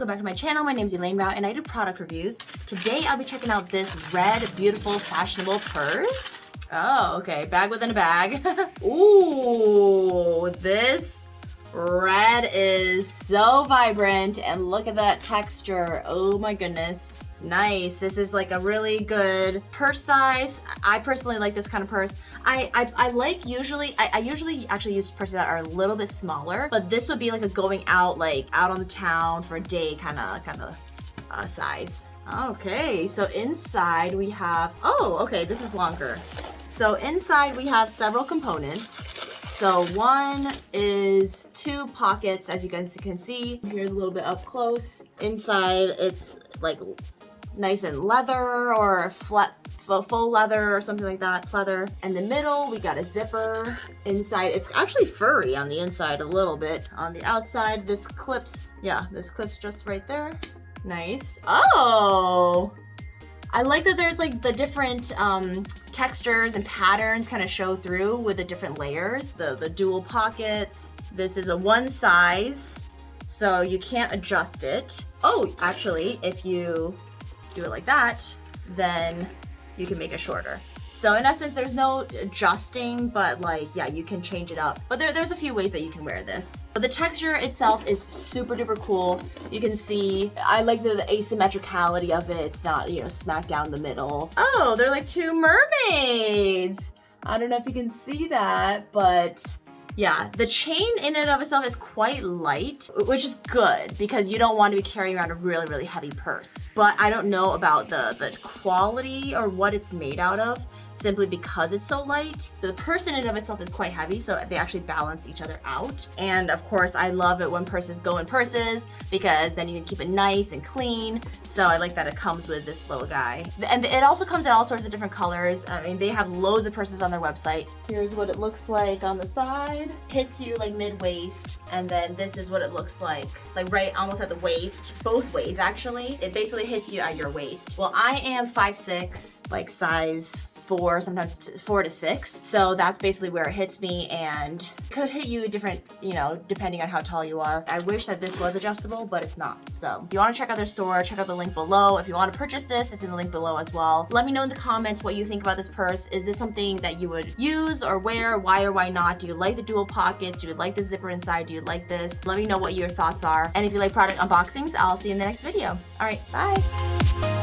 welcome back to my channel. My name is Elaine Rau and I do product reviews. Today I'll be checking out this red, beautiful, fashionable purse. Oh, okay, bag within a bag. Ooh, this red is so vibrant and look at that texture. Oh my goodness. Nice. This is like a really good purse size. I personally like this kind of purse. I usually actually use purses that are a little bit smaller, but this would be like a going out, like out on the town for a day kind of size. Okay, so inside we have, oh, okay, this is longer. So inside we have several components. So one is two pockets, as you guys can see. Here's a little bit up close. Inside it's like nice and leather or faux leather or something like that, pleather. In the middle, we got a zipper. Inside, it's actually furry on the inside a little bit. On the outside, this clips, yeah, this clips just right there. Nice. Oh! I like that there's like the different textures and patterns kind of show through with the different layers. The dual pockets. This is a one size, so you can't adjust it. Oh, actually, if you do it like that, then you can make it shorter. So in essence, there's no adjusting, but like, yeah, you can change it up. But there's a few ways that you can wear this. But the texture itself is super duper cool. You can see, I like the asymmetricality of it. It's not, you know, smack down the middle. Oh, they're like two mermaids. I don't know if you can see that, but yeah, the chain in and of itself is quite light, which is good because you don't want to be carrying around a really, really heavy purse. But I don't know about the quality or what it's made out of, simply because it's so light. The purse in and of itself is quite heavy, so they actually balance each other out. And of course, I love it when purses go in purses because then you can keep it nice and clean. So I like that it comes with this little guy. And it also comes in all sorts of different colors. I mean, they have loads of purses on their website. Here's what it looks like on the side. Hits you like mid-waist, and then this is what it looks like right almost at the waist, both ways actually. It basically hits you at your waist. Well, I am 5'6", like size 4, sometimes 4 to 6. So that's basically where it hits me, and could hit you different, you know, depending on how tall you are. I wish that this was adjustable, but it's not. So if you want to check out their store, check out the link below. If you want to purchase this, it's in the link below as well. Let me know in the comments what you think about this purse. Is this something that you would use or wear? Why or why not? Do you like the dual pockets? Do you like the zipper inside? Do you like this? Let me know what your thoughts are. And if you like product unboxings, I'll see you in the next video. All right, bye.